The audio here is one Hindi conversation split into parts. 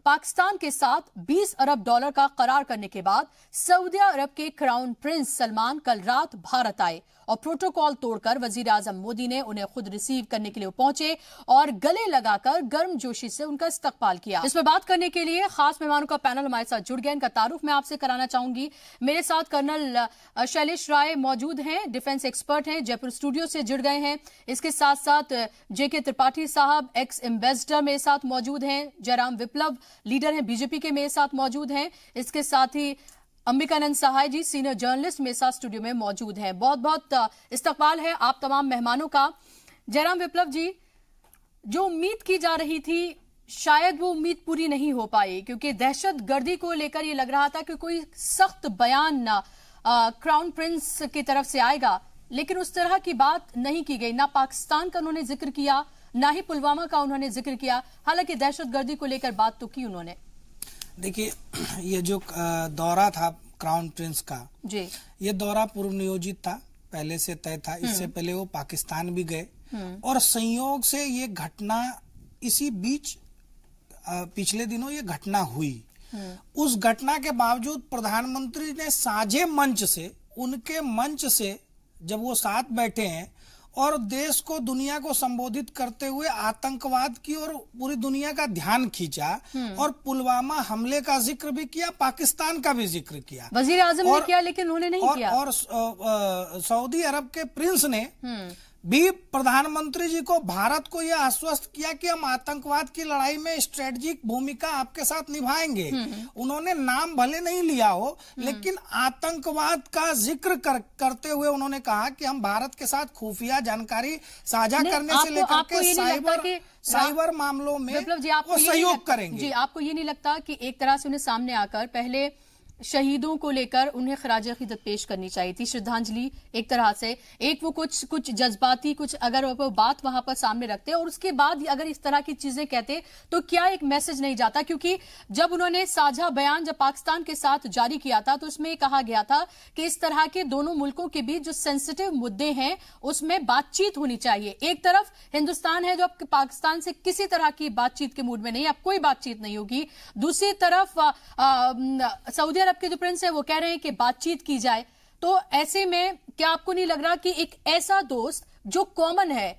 पाकिस्तान के साथ 20 अरब डॉलर का करार करने के बाद सऊदी अरब के क्राउन प्रिंस सलमान कल रात भारत आए और प्रोटोकॉल तोड़कर वजीर आजम मोदी ने उन्हें खुद रिसीव करने के लिए पहुंचे और गले लगाकर गर्मजोशी से उनका इस्तकबाल किया। इस पर बात करने के लिए खास मेहमानों का पैनल हमारे साथ जुड़ गया। इनका तारुफ मैं आपसे कराना चाहूंगी। मेरे साथ कर्नल शैलेश राय मौजूद हैं, डिफेंस एक्सपर्ट हैं, जयपुर स्टूडियो से जुड़ गए हैं। इसके साथ साथ जेके त्रिपाठी साहब एक्स एम्बेसडर मेरे साथ मौजूद हैं। जयराम विप्लव लीडर हैं बीजेपी के, मेरे साथ मौजूद हैं। इसके साथ ही अंबिकानंद सहाय जी सीनियर जर्नलिस्ट मेरे साथ स्टूडियो में मौजूद हैं। बहुत बहुत इस्तकबाल है आप तमाम मेहमानों का। जयराम विप्लव जी, जो उम्मीद की जा रही थी शायद वो उम्मीद पूरी नहीं हो पाई, क्योंकि दहशतगर्दी को लेकर ये लग रहा था कि कोई सख्त बयान क्राउन प्रिंस की तरफ से आएगा, लेकिन उस तरह की बात नहीं की गई। ना पाकिस्तान का उन्होंने जिक्र किया, ना ही पुलवामा का उन्होंने जिक्र किया। हालांकि दहशतगर्दी को लेकर बात तो की उन्होंने। देखिए, ये जो दौरा था क्राउन प्रिंस का जी, ये दौरा पूर्व नियोजित था, पहले से तय था। इससे पहले वो पाकिस्तान भी गए और संयोग से ये घटना इसी बीच पिछले दिनों ये घटना हुई। उस घटना के बावजूद प्रधानमंत्री ने साझे मंच से, उनके मंच से जब वो साथ बैठे हैं और देश को, दुनिया को संबोधित करते हुए आतंकवाद की और पूरी दुनिया का ध्यान खींचा और पुलवामा हमले का जिक्र भी किया, पाकिस्तान का भी जिक्र किया। वजीर आजम ने किया लेकिन उन्होंने नहीं किया। और सऊदी अरब के प्रिंस ने भी प्रधानमंत्री जी को, भारत को यह आश्वस्त किया कि हम आतंकवाद की लड़ाई में स्ट्रेटेजिक भूमिका आपके साथ निभाएंगे। उन्होंने नाम भले नहीं लिया हो, लेकिन आतंकवाद का जिक्र करते हुए उन्होंने कहा कि हम भारत के साथ खुफिया जानकारी साझा करने से लेकर के साइबर मामलों में वो सहयोग करेंगे। जी, आपको ये नहीं लगता कि एक तरह से उन्हें सामने आकर पहले शहीदों को लेकर उन्हें खराज अकीदत पेश करनी चाहिए थी, श्रद्धांजलि एक तरह से, एक वो कुछ जज्बाती कुछ अगर वो बात वहां पर सामने रखते और उसके बाद अगर इस तरह की चीजें कहते तो क्या एक मैसेज नहीं जाता? क्योंकि जब उन्होंने साझा बयान जब पाकिस्तान के साथ जारी किया था तो उसमें कहा गया था कि इस तरह के दोनों मुल्कों के बीच जो सेंसिटिव मुद्दे हैं उसमें बातचीत होनी चाहिए। एक तरफ हिंदुस्तान है जो अब पाकिस्तान से किसी तरह की बातचीत के मूड में नहीं, अब कोई बातचीत नहीं होगी। दूसरी तरफ सऊदी अरब के जो प्रिंस है वो कह रहे हैं कि बातचीत की जाए। तो ऐसे में क्या आपको नहीं लग रहा कि एक ऐसा दोस्त जो कॉमन है,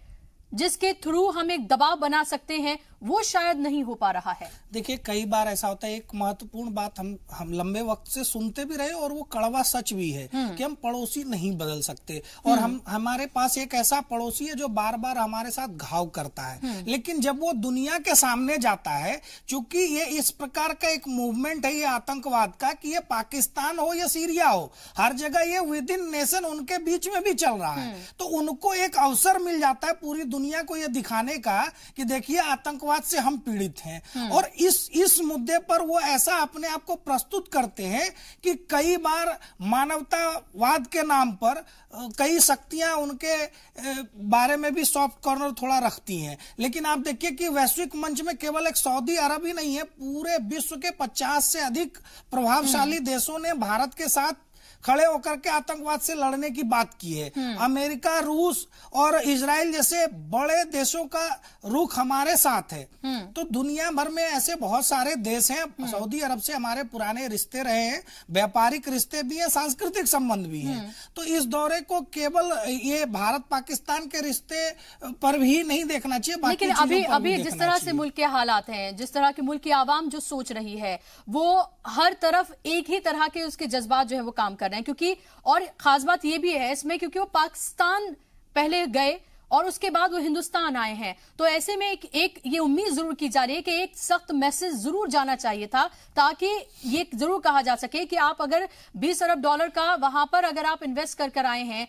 जिसके थ्रू हम एक दबाव बना सकते हैं, वो शायद नहीं हो पा रहा है? देखिए, कई बार ऐसा होता है, एक महत्वपूर्ण बात हम लंबे वक्त से सुनते भी रहे और वो कड़वा सच भी है कि हम पड़ोसी नहीं बदल सकते और हमारे पास एक ऐसा पड़ोसी है जो बार बार हमारे साथ घाव करता है। लेकिन जब वो दुनिया के सामने जाता है, चूंकि ये इस प्रकार का एक मूवमेंट है ये आतंकवाद का, कि ये पाकिस्तान हो या सीरिया हो, हर जगह ये विद इन नेशन उनके बीच में भी चल रहा है, तो उनको एक अवसर मिल जाता है पूरी दुनिया को ये दिखाने का कि देखिए आतंकवाद से हम पीड़ित हैं। और इस मुद्दे पर वो ऐसा अपने आप को प्रस्तुत करते हैं कि कई बार मानवतावाद के नाम पर कई शक्तियां उनके बारे में भी सॉफ्ट कॉर्नर थोड़ा रखती हैं। लेकिन आप देखिए कि वैश्विक मंच में केवल एक सऊदी अरब ही नहीं है, पूरे विश्व के 50 से अधिक प्रभावशाली देशों ने भारत के साथ खड़े होकर के आतंकवाद से लड़ने की बात की है। अमेरिका, रूस और इजराइल जैसे बड़े देशों का रुख हमारे साथ है। तो दुनिया भर में ऐसे बहुत सारे देश हैं। सऊदी अरब से हमारे पुराने रिश्ते रहे हैं, व्यापारिक रिश्ते भी हैं, सांस्कृतिक संबंध भी हैं। तो इस दौरे को केवल ये भारत पाकिस्तान के रिश्ते पर भी नहीं देखना चाहिए। लेकिन अभी जिस तरह से मुल्क के हालात हैं, जिस तरह की मुल्क की आवाम जो सोच रही है, वो हर तरफ एक ही तरह के उसके जज्बात जो है वो काम कर रहे हैं। क्योंकि और खास बात ये भी है इसमें, क्योंकि वो पाकिस्तान पहले गए और उसके बाद वो हिंदुस्तान आए हैं, तो ऐसे में एक ये उम्मीद जरूर की जा रही है कि एक सख्त मैसेज जरूर जाना चाहिए था, ताकि ये जरूर कहा जा सके कि आप अगर 20 अरब डॉलर का वहां पर अगर आप इन्वेस्ट कर आए हैं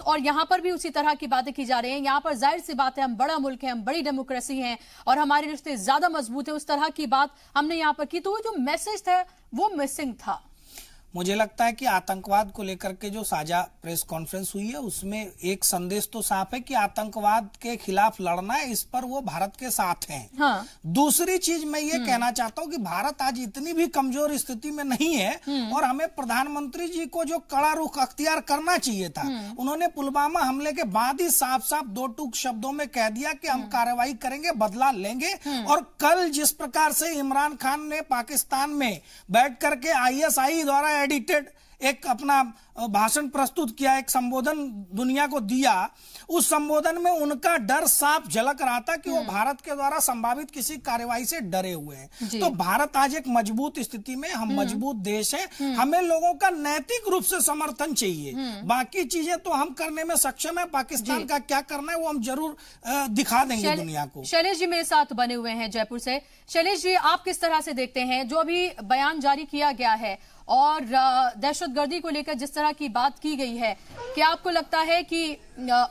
और यहां पर भी उसी तरह की बातें की जा रही हैं, यहां पर जाहिर सी बात है हम बड़ा मुल्क है, हम बड़ी डेमोक्रेसी हैं और हमारे रिश्ते ज्यादा मजबूत है, उस तरह की बात हमने यहां पर की, तो वो जो मैसेज था वो मिसिंग था। मुझे लगता है कि आतंकवाद को लेकर के जो साझा प्रेस कॉन्फ्रेंस हुई है उसमें एक संदेश तो साफ है कि आतंकवाद के खिलाफ लड़ना है, इस पर वो भारत के साथ हैं। हाँ। दूसरी चीज मैं ये कहना चाहता हूं कि भारत आज इतनी भी कमजोर स्थिति में नहीं है और हमें प्रधानमंत्री जी को जो कड़ा रुख अख्तियार करना चाहिए था, उन्होंने पुलवामा हमले के बाद ही साफ साफ दो टूक शब्दों में कह दिया कि हम कार्रवाई करेंगे, बदला लेंगे। और कल जिस प्रकार से इमरान खान ने पाकिस्तान में बैठ करके ISI द्वारा एडिटेड एक अपना भाषण प्रस्तुत किया, एक संबोधन दुनिया को दिया, उस संबोधन में उनका डर साफ झलक रहा था कि वो भारत के द्वारा संभावित किसी कार्रवाई से डरे हुए हैं। तो भारत आज एक मजबूत स्थिति में, हम मजबूत देश हैं, हमें लोगों का नैतिक रूप से समर्थन चाहिए। बाकी चीजें तो हम करने में सक्षम है, पाकिस्तान का क्या करना है वो हम जरूर दिखा देंगे दुनिया को। शैलेश जी मेरे साथ बने हुए हैं जयपुर से। शैलेश जी, आप किस तरह से देखते हैं जो अभी बयान जारी किया गया है और दहशतगर्दी को लेकर जिस तरह की बात की गई है, क्या आपको लगता है कि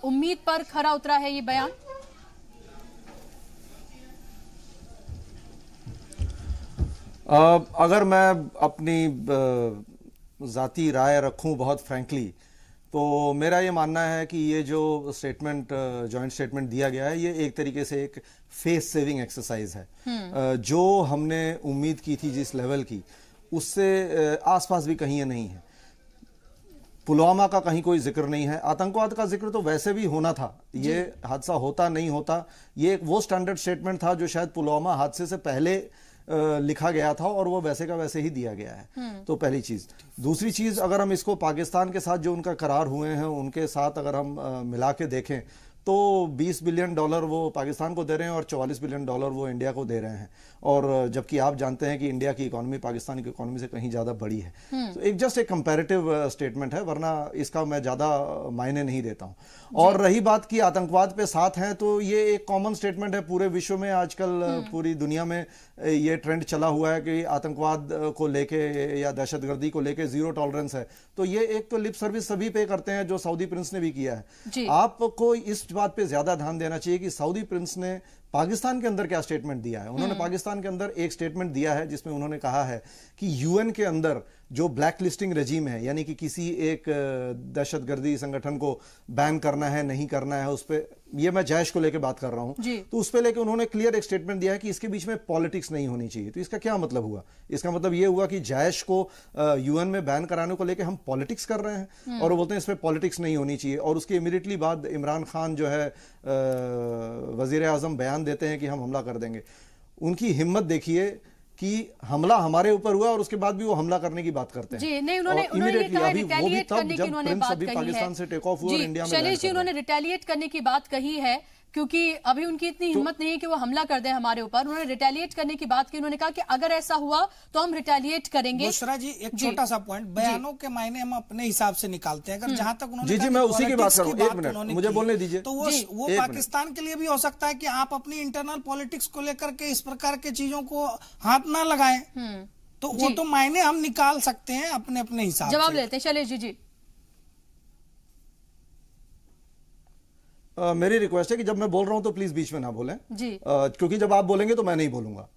उम्मीद पर खरा उतरा है ये बयान? अगर मैं अपनी जाती राय रखूं बहुत फ्रैंकली, तो मेरा ये मानना है कि ये जो स्टेटमेंट, जॉइंट स्टेटमेंट दिया गया है, ये एक तरीके से एक फेस सेविंग एक्सरसाइज है। जो हमने उम्मीद की थी जिस लेवल की, उससे आसपास भी कहीं ये नहीं है। पुलवामा का कहीं कोई जिक्र नहीं है, आतंकवाद का जिक्र तो वैसे भी होना था, ये हादसा होता नहीं होता, ये एक वो स्टैंडर्ड स्टेटमेंट था जो शायद पुलवामा हादसे से पहले लिखा गया था और वो वैसे का वैसे ही दिया गया है। तो पहली चीज। दूसरी चीज, अगर हम इसको पाकिस्तान के साथ जो उनका करार हुए हैं उनके साथ अगर हम मिला के देखें तो $20 बिलियन वो पाकिस्तान को दे रहे हैं और $44 बिलियन वो इंडिया को दे रहे हैं, और जबकि आप जानते हैं कि इंडिया की इकोनॉमी पाकिस्तान की इकोनॉमी से कहीं ज्यादा बड़ी है। तो एक जस्ट एक कंपैरेटिव स्टेटमेंट है, वरना इसका मैं ज्यादा मायने नहीं देता हूं। और रही बात कि आतंकवाद पे साथ हैं, तो ये एक कॉमन स्टेटमेंट है पूरे विश्व में आजकल, पूरी दुनिया में ये ट्रेंड चला हुआ है कि आतंकवाद को लेके या दहशतगर्दी को लेके जीरो टॉलरेंस है। तो ये एक तो लिप सर्विस सभी पे करते हैं, जो सऊदी प्रिंस ने भी किया है। आपको इस बात पे ज्यादा ध्यान देना चाहिए कि सऊदी प्रिंस ने पाकिस्तान के अंदर क्या स्टेटमेंट दिया है। उन्होंने पाकिस्तान के अंदर एक स्टेटमेंट दिया है जिसमें उन्होंने कहा है कि यूएन के अंदर जो ब्लैक लिस्टिंग रजीम है, यानी कि किसी एक दहशतगर्दी संगठन को बैन करना है नहीं करना है, उस पर, ये मैं जैश को लेकर बात कर रहा हूं, तो उस पर लेकर उन्होंने क्लियर एक स्टेटमेंट दिया है कि इसके बीच में पॉलिटिक्स नहीं होनी चाहिए। तो इसका क्या मतलब हुआ? इसका मतलब ये हुआ कि जैश को यूएन में बैन कराने को लेकर हम पॉलिटिक्स कर रहे हैं, और वो बोलते हैं इसमें पॉलिटिक्स नहीं होनी चाहिए। और उसके इमीडिएटली बाद इमरान खान जो है वजीर आजम बयान देते हैं कि हम हमला कर देंगे। उनकी हिम्मत देखिए कि हमला हमारे ऊपर हुआ और उसके बाद भी वो हमला करने की बात करते हैं। जी नहीं, उन्होंने ये कहा रिटेलिएट करने की उन्होंने बात कही है। पाकिस्तान से टेक ऑफ हुआ और इंडिया में, शैलेश जी, उन्होंने रिटेलिएट करने की बात कही है क्योंकि अभी उनकी इतनी हिम्मत नहीं है कि वो हमला कर दें हमारे ऊपर। उन्होंने रिटेलिएट करने की बात की, उन्होंने कहा कि अगर ऐसा हुआ तो हम रिटेलिएट करेंगे। दूसरा जी, एक छोटा सा पॉइंट, बयानों के मायने हम अपने हिसाब से निकालते हैं। अगर जहां तक उन्होंने जी मैं उसी की बात कर रहा हूं, एक मिनट मुझे बोलने दीजिए। तो वो पाकिस्तान के लिए भी हो सकता है कि आप अपनी इंटरनल पॉलिटिक्स को लेकर के इस प्रकार के चीजों को हाथ ना लगाएं। तो वो तो मायने हम निकाल सकते हैं अपने अपने हिसाब से। जवाब लेते हैं शैलेश जी। मेरी रिक्वेस्ट है कि जब मैं बोल रहा हूं तो प्लीज बीच में ना बोलें जी, क्योंकि जब आप बोलेंगे तो मैं नहीं बोलूंगा।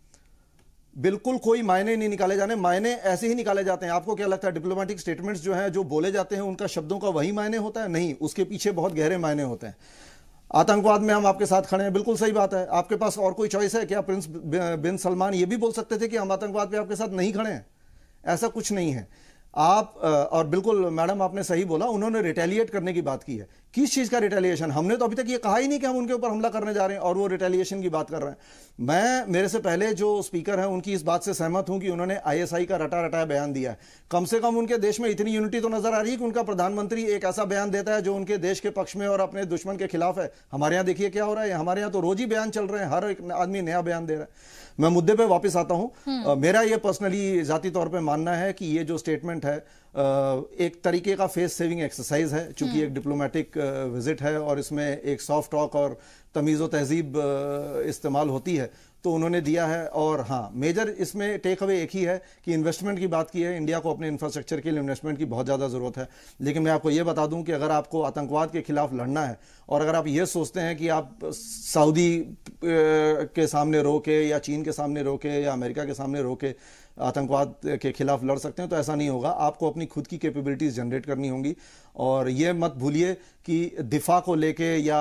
बिल्कुल कोई मायने नहीं निकाले जाने, मायने ऐसे ही निकाले जाते हैं। आपको क्या लगता है डिप्लोमेटिक स्टेटमेंट्स जो हैं, जो बोले जाते हैं, उनका शब्दों का वही मायने होता है? नहीं, उसके पीछे बहुत गहरे मायने होते हैं। आतंकवाद में हम आपके साथ खड़े हैं, बिल्कुल सही बात है। आपके पास और कोई चॉइस है क्या? प्रिंस बिन सलमान ये भी बोल सकते थे कि हम आतंकवाद पे आपके साथ नहीं खड़े हैं, ऐसा कुछ नहीं है। आप और बिल्कुल मैडम आपने सही बोला, उन्होंने रिटेलिएट करने की बात की है। किस चीज का रिटेलिएशन? हमने तो अभी तक ये कहा ही नहीं कि हम उनके ऊपर हमला करने जा रहे हैं, और वो रिटेलिएशन की बात कर रहे हैं। मैं, मेरे से पहले जो स्पीकर हैं उनकी इस बात से सहमत हूं कि उन्होंने ISI का रटा रटाया बयान दिया है। कम से कम उनके देश में इतनी यूनिटी तो नजर आ रही है कि उनका प्रधानमंत्री एक ऐसा बयान देता है जो उनके देश के पक्ष में और अपने दुश्मन के खिलाफ है। हमारे यहाँ देखिए क्या हो रहा है, हमारे यहाँ तो रोज ही बयान चल रहे हैं, हर एक आदमी नया बयान दे रहा है। मैं मुद्दे पे वापस आता हूं। मेरा ये पर्सनली जाती तौर पे मानना है कि ये जो स्टेटमेंट है एक तरीके का फेस सेविंग एक्सरसाइज है, चूंकि एक डिप्लोमेटिक विजिट है और इसमें एक सॉफ्ट टॉक और तमीज़ व तहजीब इस्तेमाल होती है, तो उन्होंने दिया है। और हाँ, मेजर इसमें टेक अवे एक ही है कि इन्वेस्टमेंट की बात की है। इंडिया को अपने इंफ्रास्ट्रक्चर के लिए इन्वेस्टमेंट की बहुत ज़्यादा ज़रूरत है। लेकिन मैं आपको ये बता दूं कि अगर आपको आतंकवाद के खिलाफ लड़ना है और अगर आप ये सोचते हैं कि आप सऊदी के सामने रोके या चीन के सामने रोके या अमेरिका के सामने रोके आतंकवाद के खिलाफ लड़ सकते हैं, तो ऐसा नहीं होगा। आपको अपनी खुद की कैपेबिलिटीज जनरेट करनी होंगी। और ये मत भूलिए कि दिफा को लेके या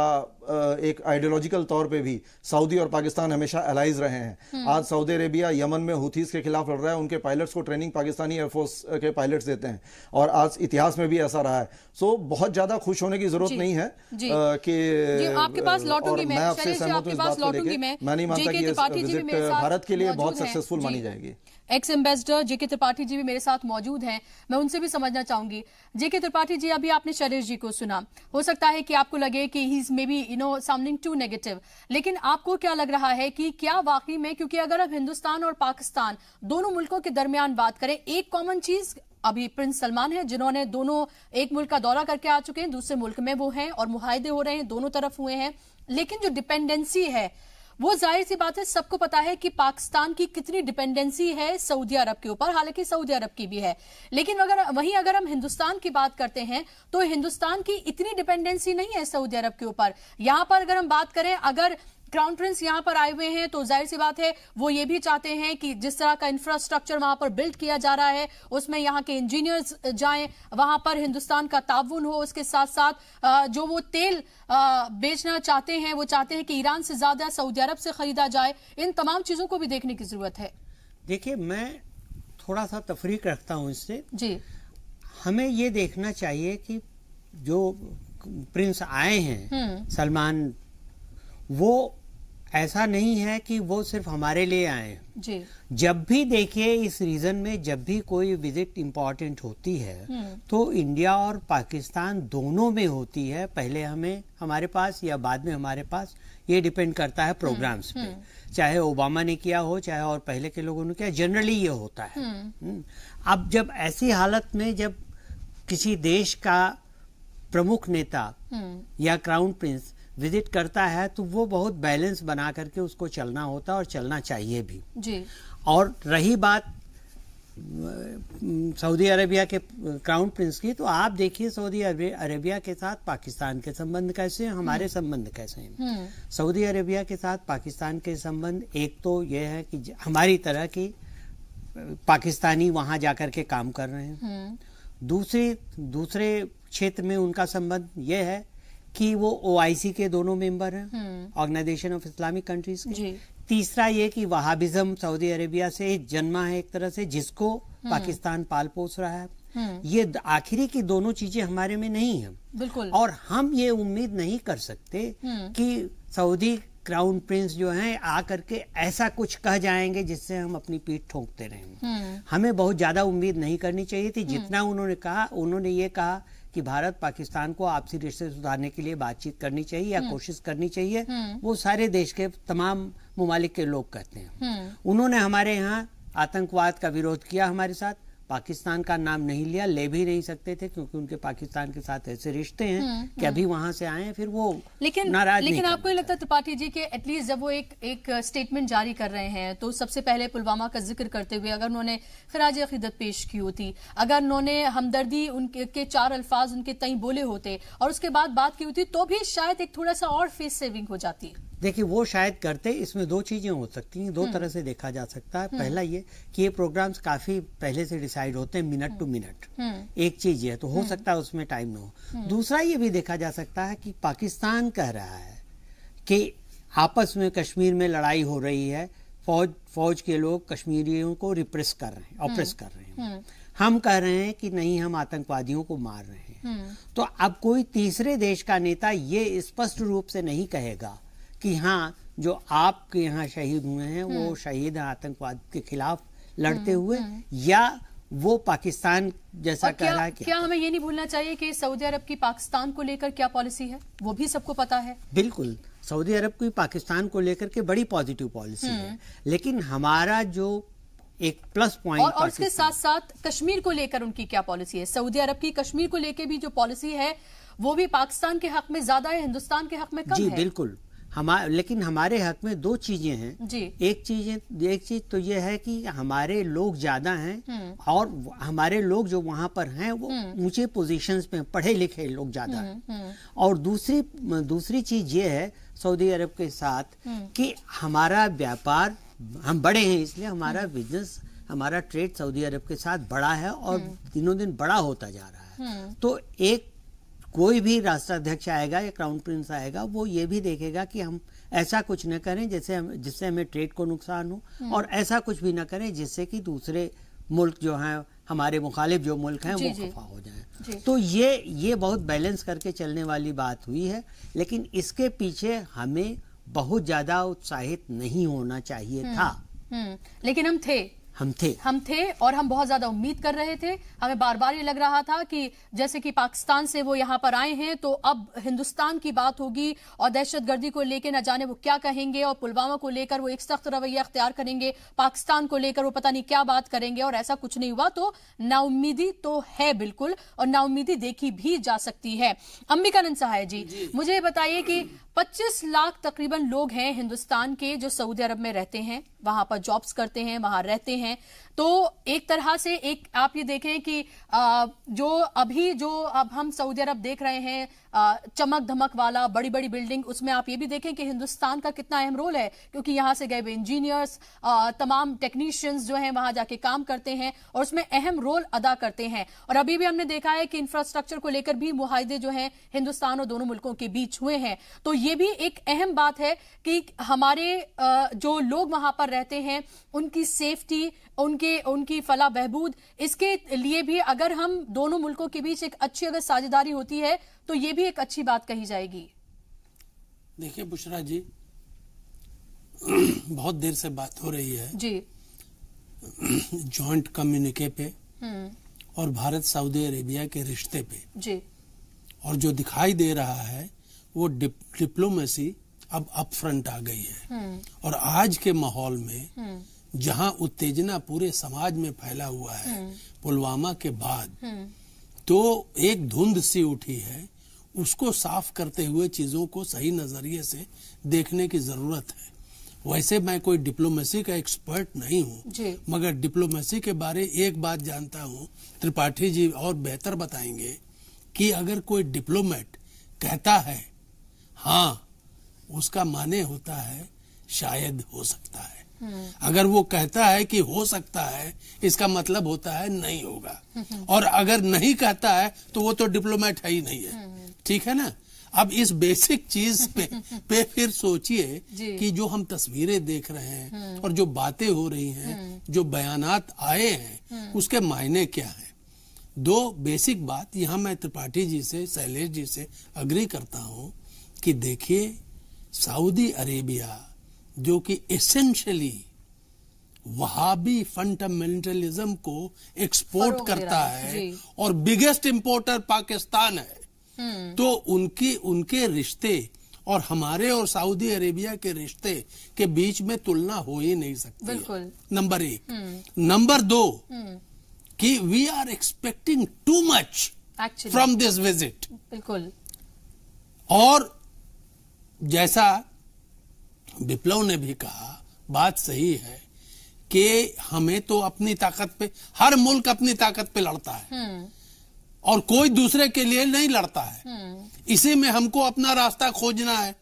एक आइडियोलॉजिकल तौर पे भी सऊदी और पाकिस्तान हमेशा एलाइज रहे हैं। आज सऊदी अरेबिया यमन में हुथीज के खिलाफ लड़ रहा है, उनके पायलट्स को ट्रेनिंग पाकिस्तानी एयरफोर्स के पायलट्स देते हैं, और आज इतिहास में भी ऐसा रहा है। सो बहुत ज्यादा खुश होने की जरूरत नहीं है कि आपके पास लौटूंगी मैं, आपसे सहमत हूं इस बात को लेकर। मैं नहीं मानता कि ये विजिट भारत के लिए बहुत सक्सेसफुल मानी जाएगी। एक्स एम्बेसडर जेके त्रिपाठी जी भी मेरे साथ मौजूद हैं, मैं उनसे भी समझना चाहूंगी। जेके त्रिपाठी जी, अभी आपने शैलेश जी को सुना, हो सकता है कि आपको लगे कि he is maybe sounding too negative, लेकिन आपको क्या लग रहा है कि क्या वाकई में, क्योंकि अगर हम हिंदुस्तान और पाकिस्तान दोनों मुल्कों के दरमियान बात करें, एक कॉमन चीज अभी प्रिंस सलमान है, जिन्होंने दोनों एक मुल्क का दौरा करके आ चुके हैं, दूसरे मुल्क में वो हैं और मुहायदे हो रहे हैं, दोनों तरफ हुए हैं। लेकिन जो डिपेंडेंसी है वो जाहिर सी बात है, सबको पता है कि पाकिस्तान की कितनी डिपेंडेंसी है सऊदी अरब के ऊपर, हालांकि सऊदी अरब की भी है। लेकिन अगर हम हिंदुस्तान की बात करते हैं तो हिंदुस्तान की इतनी डिपेंडेंसी नहीं है सऊदी अरब के ऊपर। यहां पर अगर हम बात करें, अगर क्राउन प्रिंस यहां पर आए हुए हैं तो जाहिर सी बात है वो ये भी चाहते हैं कि जिस तरह का इंफ्रास्ट्रक्चर वहां पर बिल्ड किया जा रहा है उसमें यहां के इंजीनियर्स जाएं, वहां पर हिंदुस्तान का ताउन हो। उसके साथ साथ जो वो तेल बेचना चाहते हैं, वो चाहते हैं कि ईरान से ज्यादा सऊदी अरब से खरीदा जाए। इन तमाम चीजों को भी देखने की जरूरत है। देखिए, मैं थोड़ा सा तफरीक रखता हूं इससे जी। हमें ये देखना चाहिए कि जो प्रिंस आए हैं सलमान, वो ऐसा नहीं है कि वो सिर्फ हमारे लिए आए हैं जी। जब भी देखिए इस रीजन में जब भी कोई विजिट इंपॉर्टेंट होती है तो इंडिया और पाकिस्तान दोनों में होती है। पहले हमारे पास या बाद में हमारे पास, ये डिपेंड करता है प्रोग्राम्स पे। चाहे ओबामा ने किया हो, चाहे और पहले के लोगों ने किया, जनरली ये होता है। अब जब ऐसी हालत में जब किसी देश का प्रमुख नेता या क्राउन प्रिंस विजिट करता है तो वो बहुत बैलेंस बना करके उसको चलना होता है और चलना चाहिए भी जी। और रही बात सऊदी अरेबिया के क्राउन प्रिंस की, तो आप देखिए सऊदी अरेबिया के साथ पाकिस्तान के संबंध कैसे हैं, हमारे संबंध कैसे हैं। सऊदी अरेबिया के साथ पाकिस्तान के संबंध, एक तो यह है कि हमारी तरह की पाकिस्तानी वहां जाकर के काम कर रहे हैं। दूसरे क्षेत्र में उनका संबंध यह है कि वो OIC के दोनों मेंबर हैं, ऑर्गेनाइजेशन ऑफ इस्लामिक कंट्रीज के। तीसरा ये कि वहाबिज्म सऊदी अरेबिया से जन्मा है एक तरह से, जिसको पाकिस्तान पाल पोस रहा है। ये आखिरी की दोनों चीजें हमारे में नहीं है बिल्कुल। और हम ये उम्मीद नहीं कर सकते कि सऊदी क्राउन प्रिंस जो हैं आकर के ऐसा कुछ कह जाएंगे जिससे हम अपनी पीठ ठोंकते रहेंगे। हमें बहुत ज्यादा उम्मीद नहीं करनी चाहिए थी। जितना उन्होंने कहा, उन्होंने ये कहा कि भारत पाकिस्तान को आपसी रिश्ते सुधारने के लिए बातचीत करनी चाहिए या कोशिश करनी चाहिए, वो सारे देश के तमाम मुमालिक के लोग कहते हैं। उन्होंने हमारे यहाँ आतंकवाद का विरोध किया, हमारे साथ पाकिस्तान का नाम नहीं लिया, ले भी नहीं सकते थे क्योंकि उनके पाकिस्तान के साथ ऐसे रिश्ते हैं कि अभी वहां से आए फिर वो नाराज। लेकिन आपको नहीं लगता त्रिपाठी जी कि एटलीस्ट जब वो एक स्टेटमेंट जारी कर रहे हैं तो सबसे पहले पुलवामा का जिक्र करते हुए अगर उन्होंने खिराज अकीदत पेश की होती, अगर उन्होंने हमदर्दी उनके 4 अल्फाज उनके तई बोले होते और उसके बाद बात की होती, तो भी शायद एक थोड़ा सा और फेस सेविंग हो जाती। देखिए, वो शायद करते। इसमें दो चीजें हो सकती हैं, दो तरह से देखा जा सकता है। पहला ये कि ये प्रोग्राम्स काफी पहले से डिसाइड होते हैं, मिनट टू मिनट। एक चीज ये तो हो सकता है उसमें टाइम न हो। दूसरा ये भी देखा जा सकता है कि पाकिस्तान कह रहा है कि आपस में कश्मीर में लड़ाई हो रही है, फौज के लोग कश्मीरियों को रिप्रेस कर रहे हैं, ऑप्रेस कर रहे हैं। हम कह रहे हैं कि नहीं, हम आतंकवादियों को मार रहे हैं। तो अब कोई तीसरे देश का नेता ये स्पष्ट रूप से नहीं कहेगा कि हाँ, जो आपके यहाँ शहीद हुए हैं वो शहीद हैं आतंकवाद के खिलाफ लड़ते हुए, या वो पाकिस्तान जैसा कह रहा है। क्या हमें ये नहीं भूलना चाहिए कि सऊदी अरब की पाकिस्तान को लेकर क्या पॉलिसी है, वो भी सबको पता है। बिल्कुल, सऊदी अरब की पाकिस्तान को लेकर के बड़ी पॉजिटिव पॉलिसी है, लेकिन हमारा जो एक प्लस पॉइंट और उसके साथ साथ कश्मीर को लेकर उनकी क्या पॉलिसी है। सऊदी अरब की कश्मीर को लेकर भी जो पॉलिसी है वो भी पाकिस्तान के हक में ज्यादा है, हिंदुस्तान के हक में कम है। बिल्कुल लेकिन हमारे हक में दो चीजें हैं जी। एक चीज तो ये है कि हमारे लोग ज्यादा हैं और हमारे लोग जो वहां पर हैं वो ऊंचे पोजीशंस पे पढ़े लिखे लोग ज्यादा हैं। और दूसरी चीज ये है सऊदी अरब के साथ कि हमारा व्यापार, हम बड़े हैं इसलिए हमारा बिजनेस, हमारा ट्रेड सऊदी अरब के साथ बड़ा है और दिनों दिन बड़ा होता जा रहा है। तो कोई भी राष्ट्राध्यक्ष आएगा या क्राउन प्रिंस आएगा, वो ये भी देखेगा कि हम ऐसा कुछ न करें जिससे हमें ट्रेड को नुकसान हो, और ऐसा कुछ भी न करें जिससे कि दूसरे मुल्क जो हैं, हमारे मुखालिफ जो मुल्क हैं, वो खफा हो जाएं। तो ये बहुत बैलेंस करके चलने वाली बात हुई है, लेकिन इसके पीछे हमें बहुत ज्यादा उत्साहित नहीं होना चाहिए था। लेकिन हम थे और हम बहुत ज्यादा उम्मीद कर रहे थे। हमें बार बार ये लग रहा था कि जैसे कि पाकिस्तान से वो यहाँ पर आए हैं तो अब हिंदुस्तान की बात होगी और दहशतगर्दी को लेकर न जाने वो क्या कहेंगे, और पुलवामा को लेकर वो एक सख्त रवैया अख्तियार करेंगे, पाकिस्तान को लेकर वो पता नहीं क्या बात करेंगे, और ऐसा कुछ नहीं हुआ। तो नाउम्मीदी तो है बिल्कुल, और नाउम्मीदी देखी भी जा सकती है। अंबिकानंद सहाय जी, मुझे बताइए कि 25 लाख तकरीबन लोग हैं हिंदुस्तान के जो सऊदी अरब में रहते हैं, वहां पर जॉब्स करते हैं, वहां रहते हैं। तो एक तरह से आप ये देखें कि जो अब हम सऊदी अरब देख रहे हैं, चमक धमक वाला बड़ी बड़ी बिल्डिंग, उसमें आप ये भी देखें कि हिंदुस्तान का कितना अहम रोल है, क्योंकि यहां से गए हुए इंजीनियर्स, तमाम टेक्नीशियंस जो हैं वहां जाके काम करते हैं और उसमें अहम रोल अदा करते हैं। और अभी भी हमने देखा है कि इंफ्रास्ट्रक्चर को लेकर भी मुआहदे जो हैं हिंदुस्तान और दोनों मुल्कों के बीच हुए हैं। तो ये भी एक अहम बात है कि हमारे जो लोग वहां पर रहते हैं उनकी सेफ्टी, उनकी फलाह बहबूद, इसके लिए भी अगर हम दोनों मुल्कों के बीच एक अच्छी अगर साझेदारी होती है तो ये भी एक अच्छी बात कही जाएगी। देखिए बुशरा जी, बहुत देर से बात हो रही है जी जॉइंट कम्युनिके पे और भारत सऊदी अरेबिया के रिश्ते पे जी, और जो दिखाई दे रहा है वो डिप्लोमेसी अब अप फ्रंट आ गई है। और आज के माहौल में जहां उत्तेजना पूरे समाज में फैला हुआ है पुलवामा के बाद, तो एक धुंध सी उठी है, उसको साफ करते हुए चीजों को सही नजरिए से देखने की जरूरत है। वैसे मैं कोई डिप्लोमेसी का एक्सपर्ट नहीं हूँ, मगर डिप्लोमेसी के बारे एक बात जानता हूँ, त्रिपाठी जी और बेहतर बताएंगे, कि अगर कोई डिप्लोमेट कहता है हाँ, उसका माने होता है शायद हो सकता है। अगर वो कहता है कि हो सकता है, इसका मतलब होता है नहीं होगा। और अगर नहीं कहता है तो वो तो डिप्लोमेट है ही नहीं है। ठीक है ना। अब इस बेसिक चीज पे फिर सोचिए कि जो हम तस्वीरें देख रहे हैं और जो बातें हो रही हैं, जो बयानात आए हैं, उसके मायने क्या है। दो बेसिक बात यहाँ मैं त्रिपाठी जी से, शैलेश जी से अग्री करता हूँ कि देखिए, सऊदी अरेबिया जो कि एसेंशियली वहाबी फंडामेंटलिज्म को एक्सपोर्ट करता है और बिगेस्ट इंपोर्टर पाकिस्तान है, तो उनके रिश्ते और हमारे और सऊदी अरेबिया के रिश्ते के बीच में तुलना हो ही नहीं सकती। बिल्कुल। नंबर एक। नंबर दो, कि we are expecting too much from this visit. बिल्कुल। और जैसा विप्लव ने भी कहा, बात सही है कि हमें तो अपनी ताकत पे, हर मुल्क अपनी ताकत पे लड़ता है और कोई दूसरे के लिए नहीं लड़ता है। इसी में हमको अपना रास्ता खोजना है।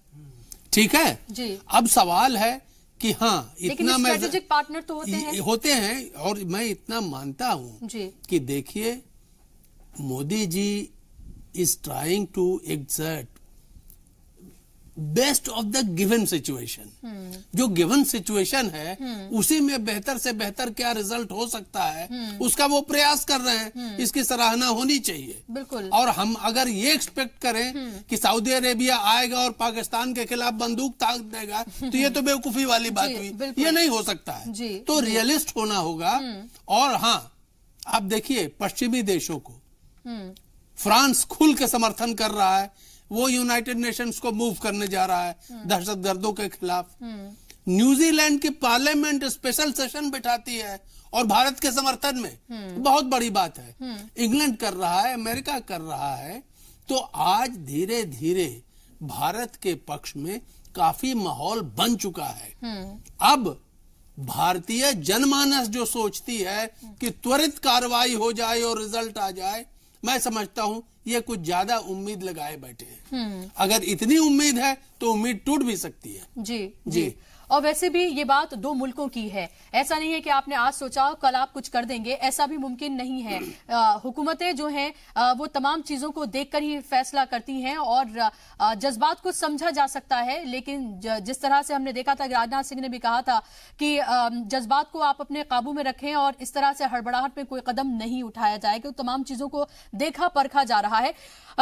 ठीक है जी। अब सवाल है कि हाँ, इतना स्ट्रेटेजिक पार्टनर तो होते हैं और मैं इतना मानता हूं कि देखिए, Modi ji is trying to exert best of the given situation. जो गिवन सिचुएशन है उसी में बेहतर से बेहतर क्या रिजल्ट हो सकता है, उसका वो प्रयास कर रहे हैं। इसकी सराहना होनी चाहिए। बिल्कुल। और हम अगर ये एक्सपेक्ट करें कि सऊदी अरेबिया आएगा और पाकिस्तान के खिलाफ बंदूक ताक देगा, तो ये तो बेवकूफी वाली बात हुई। ये नहीं हो सकता है। तो रियलिस्ट होना होगा। और हाँ, आप देखिए पश्चिमी देशों को, फ्रांस खुल के समर्थन कर रहा है, वो यूनाइटेड नेशंस को मूव करने जा रहा है दहशतगर्दों के खिलाफ। न्यूजीलैंड की पार्लियामेंट स्पेशल सेशन बिठाती है और भारत के समर्थन में, बहुत बड़ी बात है। इंग्लैंड कर रहा है, अमेरिका कर रहा है। तो आज धीरे धीरे भारत के पक्ष में काफी माहौल बन चुका है। अब भारतीय जनमानस जो सोचती है कि त्वरित कार्रवाई हो जाए और रिजल्ट आ जाए, मैं समझता हूं ये कुछ ज्यादा उम्मीद लगाए बैठे हैं। अगर इतनी उम्मीद है तो उम्मीद टूट भी सकती है। जी। और वैसे भी ये बात दो मुल्कों की है, ऐसा नहीं है कि आपने आज सोचा कल आप कुछ कर देंगे, ऐसा भी मुमकिन नहीं है। हुकूमतें जो हैं वो तमाम चीजों को देखकर ही फैसला करती हैं और जज्बात को समझा जा सकता है, लेकिन जिस तरह से हमने देखा था, राजनाथ सिंह ने भी कहा था कि जज्बात को आप अपने काबू में रखें और इस तरह से हड़बड़ाहट में कोई कदम नहीं उठाया जाए, क्योंकि तमाम चीजों को देखा परखा जा रहा है।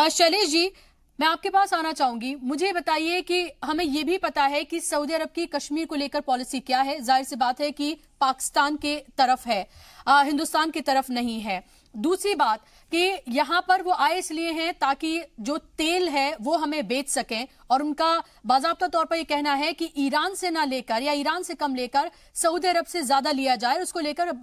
शैलेश जी, मैं आपके पास आना चाहूंगी, मुझे बताइए कि हमें यह भी पता है कि सऊदी अरब की कश्मीर को लेकर पॉलिसी क्या है। जाहिर सी बात है कि पाकिस्तान के तरफ है, हिंदुस्तान की तरफ नहीं है। दूसरी बात कि यहां पर वो आए इसलिए हैं ताकि जो तेल है वो हमें बेच सकें, और उनका बाज़ाब्ता तौर पर यह कहना है कि ईरान से ना लेकर या ईरान से कम लेकर सऊदी अरब से ज्यादा लिया जाए। उसको लेकर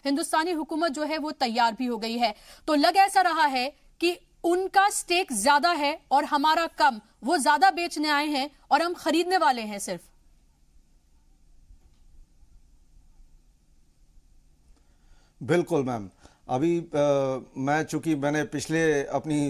हिंदुस्तानी हुकूमत जो है वो तैयार भी हो गई है। तो लग ऐसा रहा है कि उनका स्टेक ज्यादा है और हमारा कम, वो ज्यादा बेचने आए हैं और हम खरीदने वाले हैं सिर्फ। बिल्कुल मैम। अभी मैं चूंकि मैंने पिछले अपनी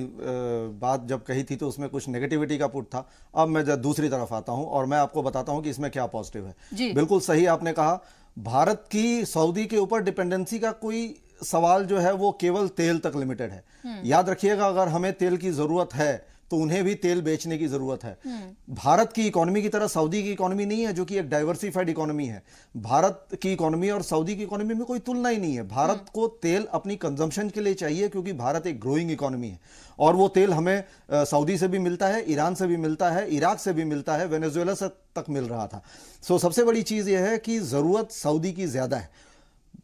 बात जब कही थी तो उसमें कुछ नेगेटिविटी का पुट था, अब मैं दूसरी तरफ आता हूं और मैं आपको बताता हूं कि इसमें क्या पॉजिटिव है। बिल्कुल सही आपने कहा, भारत की सऊदी के ऊपर डिपेंडेंसी का कोई सवाल जो है वो केवल तेल तक लिमिटेड है। याद रखिएगा, अगर हमें तेल की जरूरत है तो उन्हें भी तेल बेचने की जरूरत है। भारत की इकोनॉमी की तरह सऊदी की इकोनॉमी नहीं है, जो कि एक डाइवर्सिफाइड इकोनॉमी है। भारत की इकोनॉमी और सऊदी की इकोनॉमी में कोई तुलना ही नहीं है। भारत को तेल अपनी कंजम्पशन के लिए चाहिए, क्योंकि भारत एक ग्रोइंग इकोनॉमी है और वो तेल हमें सऊदी से भी मिलता है, ईरान से भी मिलता है, इराक से भी मिलता है, वेनेजुएला से तक मिल रहा था। सबसे बड़ी चीज यह है कि जरूरत सऊदी की ज्यादा है।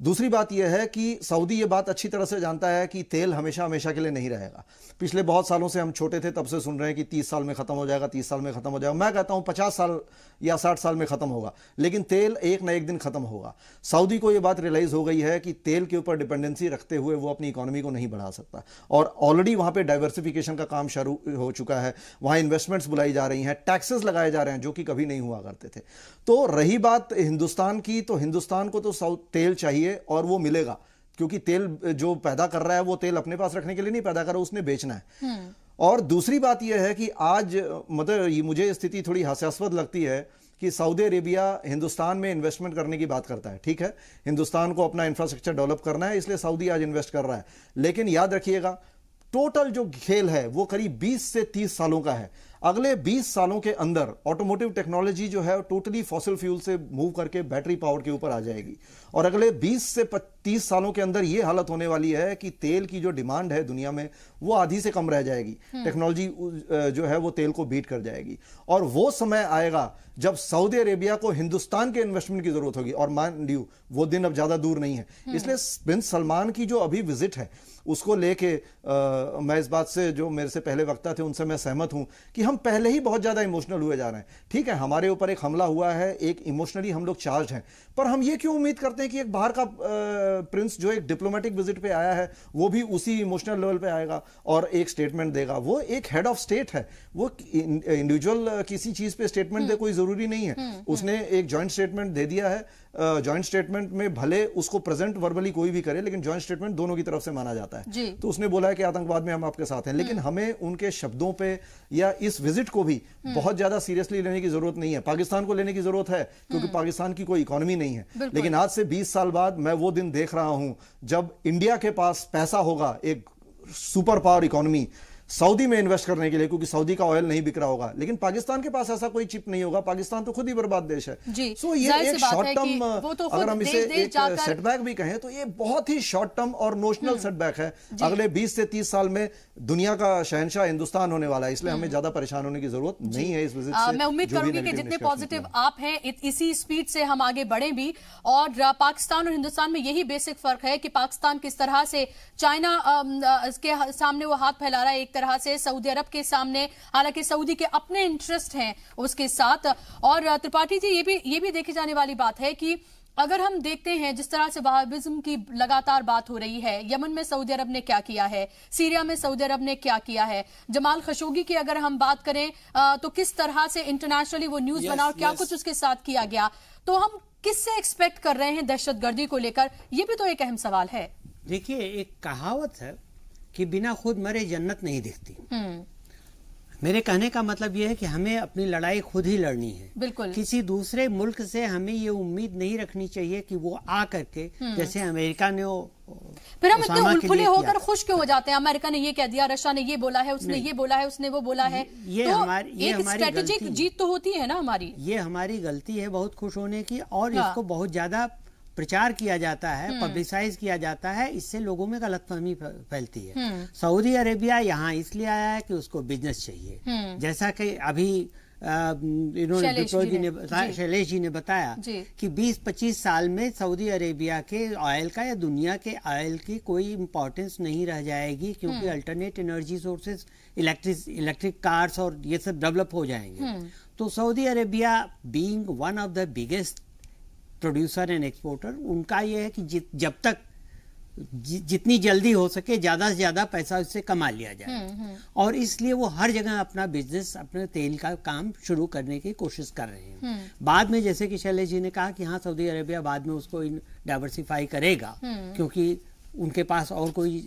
दूसरी बात यह है कि सऊदी ये बात अच्छी तरह से जानता है कि तेल हमेशा हमेशा के लिए नहीं रहेगा। पिछले बहुत सालों से हम छोटे थे तब से सुन रहे हैं कि 30 साल में खत्म हो जाएगा, 30 साल में खत्म हो जाएगा। मैं कहता हूं 50 साल या 60 साल में खत्म होगा, लेकिन तेल एक ना एक दिन खत्म होगा। सऊदी को यह बात रियलाइज हो गई है कि तेल के ऊपर डिपेंडेंसी रखते हुए वो अपनी इकोनॉमी को नहीं बढ़ा सकता, और ऑलरेडी वहां पे डाइवर्सिफिकेशन का काम शुरू हो चुका है। वहां इन्वेस्टमेंट्स बुलाई जा रही हैं, टैक्सेस लगाए जा रहे हैं जो कि कभी नहीं हुआ करते थे। तो रही बात हिंदुस्तान की, तो हिंदुस्तान को तो तेल चाहिए और वो मिलेगा, क्योंकि तेल जो पैदा कर रहा है वो तेल अपने पास रखने के लिए नहीं पैदा कर रहा, उसने बेचना है। और दूसरी बात यह है कि आज मतलब मुझे स्थिति थोड़ी हास्यास्पद लगती है कि सऊदी अरेबिया हिंदुस्तान में इन्वेस्टमेंट करने की बात करता है। ठीक है, हिंदुस्तान को अपना इंफ्रास्ट्रक्चर डेवलप करना है, इसलिए सऊदी आज इन्वेस्ट कर रहा है। लेकिन याद रखिएगा, टोटल जो खेल है वो करीब 20 से 30 सालों का है। अगले 20 सालों के अंदर ऑटोमोटिव टेक्नोलॉजी जो है टोटली फॉसिल फ्यूल से मूव करके बैटरी पावर के ऊपर आ जाएगी, और अगले 20 से 30 सालों के अंदर यह हालत होने वाली है कि तेल की जो डिमांड है दुनिया में वो आधी से कम रह जाएगी। टेक्नोलॉजी जो है वो तेल को बीट कर जाएगी, और वो समय आएगा जब सऊदी अरेबिया को हिंदुस्तान के इन्वेस्टमेंट की जरूरत होगी। और मान लियो वो दिन अब ज्यादा दूर नहीं है। इसलिए बिन सलमान की जो अभी विजिट है उसको लेके मैं इस बात से, जो मेरे से पहले वक्ता थे उनसे मैं सहमत हूं कि हम पहले ही बहुत ज्यादा इमोशनल हुए जा रहे हैं। ठीक है, हमारे ऊपर एक हमला हुआ है, एक इमोशनली हम लोग चार्ज हैं, पर हम ये क्यों उम्मीद करते हैं कि एक बाहर का प्रिंस जो एक डिप्लोमेटिक विजिट पे आया है वो भी उसी इमोशनल लेवल पे आएगा और एक स्टेटमेंट देगा? वो एक हेड ऑफ स्टेट है, वो इंडिविजुअल किसी चीज पे स्टेटमेंट दे कोई जरूरी नहीं है। उसने एक जॉइंट स्टेटमेंट दे दिया है। जॉइंट स्टेटमेंट में भले उसको प्रेजेंट वर्बली कोई भी करे, लेकिन जॉइंट स्टेटमेंट दोनों की तरफ से माना जाता है। तो उसने बोला है कि आतंकवाद में हम आपके साथ हैं, लेकिन हमें उनके शब्दों पे या इस विजिट को भी बहुत ज्यादा सीरियसली लेने की जरूरत नहीं है। पाकिस्तान को लेने की जरूरत है, क्योंकि पाकिस्तान की कोई इकोनॉमी नहीं है। लेकिन आज से 20 साल बाद मैं वो दिन देख रहा हूं जब इंडिया के पास पैसा होगा, एक सुपर पावर इकोनॉमी, सऊदी में इन्वेस्ट करने के लिए, क्योंकि सऊदी का ऑयल नहीं बिक रहा होगा। लेकिन पाकिस्तान के पास ऐसा कोई चिप नहीं होगा, पाकिस्तान तो खुद ही बर्बाद देश है। सो ये एक शॉर्ट टर्म, अगर हम इसे एक सेटबैक भी कहें तो ये बहुत ही शॉर्ट टर्म और नोशनल सेटबैक है। अगले 20 से 30 साल में दुनिया का शहंशाह हिंदुस्तान होने वाला है, इसलिए हमें ज्यादा परेशान होने की जरूरत नहीं है इस विजिट से। मैं उम्मीद करूंगी कि जितने पॉजिटिव आप हैं इसी स्पीड से हम आगे बढ़े भी। और पाकिस्तान और हिंदुस्तान में यही बेसिक फर्क है कि पाकिस्तान किस तरह से चाइना के सामने वो हाथ फैला रहा है, एक तरह से सऊदी अरब के सामने, हालांकि सऊदी के अपने इंटरेस्ट हैं उसके साथ। और त्रिपाठी जी, ये भी देखी जाने वाली बात है कि अगर हम देखते हैं जिस तरह से वहाबिज्म की लगातार बात हो रही है, यमन में सऊदी अरब ने क्या किया है, सीरिया में सऊदी अरब ने क्या किया है, जमाल खशोगी की अगर हम बात करें तो किस तरह से इंटरनेशनली वो न्यूज बना और क्या कुछ उसके साथ किया गया, तो हम किससे एक्सपेक्ट कर रहे हैं दहशतगर्दी को लेकर, ये भी तो एक अहम सवाल है। देखिए, एक कहावत है कि बिना खुद मरे जन्नत नहीं दिखती। मेरे कहने का मतलब यह है कि हमें अपनी लड़ाई खुद ही लड़नी है। बिल्कुल। किसी दूसरे मुल्क से हमें ये उम्मीद नहीं रखनी चाहिए कि वो आ करके, जैसे अमेरिका ने फिर हम इतने उलफुले होकर खुश क्यों हो जाते हैं, अमेरिका ने ये कह दिया, रशिया ने ये बोला है, उसने ये बोला है, उसने वो बोला है, ये तो हमारी एक स्ट्रेटेजिक जीत तो होती है ना हमारी। ये हमारी गलती है बहुत खुश होने की, और इसको बहुत ज्यादा प्रचार किया जाता है, पब्लिसाइज किया जाता है, इससे लोगों में गलतफहमी फैलती है। सऊदी अरेबिया यहाँ इसलिए आया है कि उसको बिजनेस चाहिए, जैसा कि अभी इन्होंने शैलेश जी ने बताया कि 20-25 साल में सऊदी अरेबिया के ऑयल का या दुनिया के ऑयल की कोई इंपॉर्टेंस नहीं रह जाएगी, क्योंकि alternate energy sources, electric cars और ये सब डेवलप हो जाएंगे। तो Saudi Arabia being one of the biggest producer and exporter, उनका यह है कि जब तक जितनी जल्दी हो सके ज्यादा से ज्यादा पैसा उससे कमा लिया जाए, और इसलिए वो हर जगह अपना बिजनेस, अपने तेल का काम शुरू करने की कोशिश कर रहे हैं। बाद में जैसे कि शैलेश जी ने कहा कि हाँ, सऊदी अरेबिया बाद में उसको डाइवर्सिफाई करेगा, क्योंकि उनके पास और कोई